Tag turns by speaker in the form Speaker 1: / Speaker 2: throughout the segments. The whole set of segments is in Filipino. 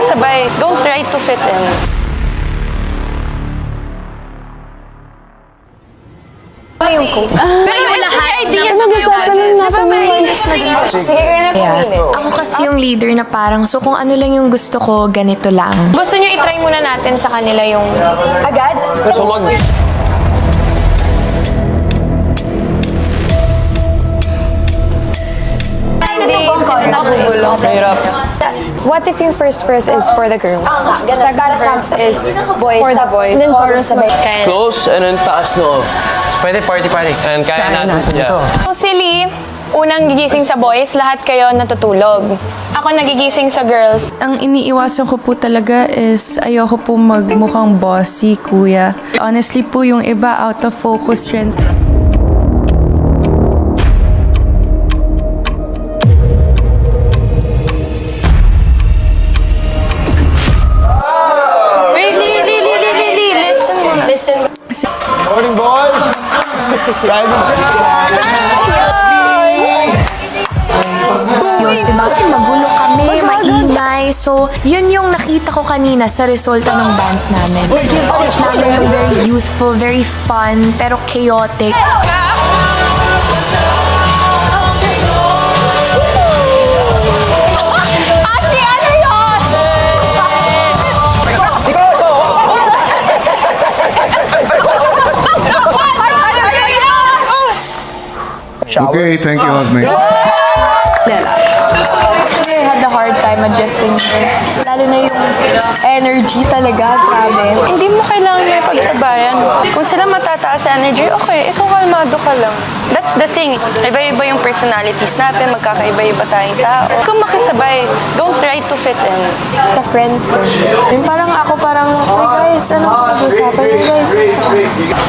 Speaker 1: makisabay. Don't try to fit in.
Speaker 2: Yung coke.
Speaker 1: Pero yung lahat ideas na
Speaker 2: Sige, kaya na pumili.
Speaker 3: Ako kasi yung leader na parang, so kung ano lang yung gusto ko, ganito lang.
Speaker 4: Gusto nyo i-try muna natin sa kanila yung...
Speaker 2: Agad?
Speaker 5: So
Speaker 1: Mahirap.
Speaker 2: What if yung first is for the girls? Second verse is for the boys.
Speaker 4: Then chorus sabay.
Speaker 5: close and then taas no.
Speaker 6: Pwede party.
Speaker 5: And kaya natin. Yeah.
Speaker 4: So si Lee, unang gigising sa boys, lahat kayo natutulog. Ako nagigising sa girls.
Speaker 3: Ang iniiwasan ko po talaga is ayoko po magmukhang bossy, kuya. Honestly po, yung iba out of focus rin.
Speaker 4: Listen.
Speaker 6: Morning, boys! Rise and shine!
Speaker 3: Diyos, diba? Magulo kami, maingay. So, yun yung nakita ko kanina sa resulta ng dance namin. Give off namin yung very youthful, very fun, pero chaotic.
Speaker 7: Okay, thank you, husband.
Speaker 4: I had a hard time adjusting here. Lalo na yung energy talaga, grabe.
Speaker 1: Hindi mo kailangan may pagsabayan. Kung sila matataas sa energy, okay, ikaw kalmado ka lang. That's the thing. Iba-iba yung personalities natin, magkakaiba-iba tayong tao. Kung makisabay, don't try to fit in.
Speaker 4: Sa friends din. Yung parang ako parang, hey guys, ano pag-usapan? Hey guys,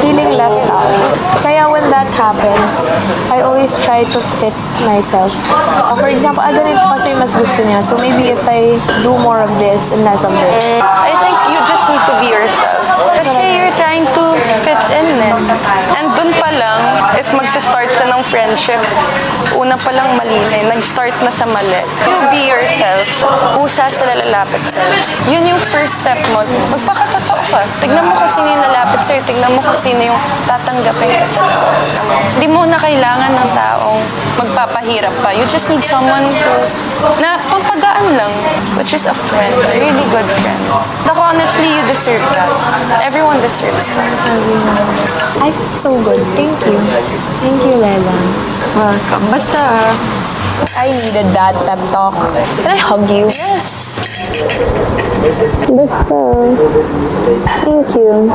Speaker 4: feeling left out. Kaya when that happens, I always try to fit myself. For example, ganito kasi mas gusto niya. So maybe if I do more of this and less of this.
Speaker 1: I think you just need to be yourself. Kasi you're trying to fit in eh. And dun pa lang, if magsistart ka ng friendship, una pa lang mali na eh. Nag-start na sa mali. You be yourself. Usa sila lalapit sa'yo. Yun yung first step mo. Magpakatotoo ka. Tignan mo kung sino yung lalapit sa'yo. Tignan mo kung sino yung tatanggapin ka talaga. Hindi mo na kailangan ng taong magpapahirap pa. You just need someone who, na pampagaan lang, which is a friend, a really good friend. Ako, honestly, you deserve that. Everyone deserves that.
Speaker 4: I feel so good. Thank you. Thank you, Lela.
Speaker 1: Welcome. Basta,
Speaker 4: I needed that pep talk. Can I hug you?
Speaker 1: yes.
Speaker 4: Thank you.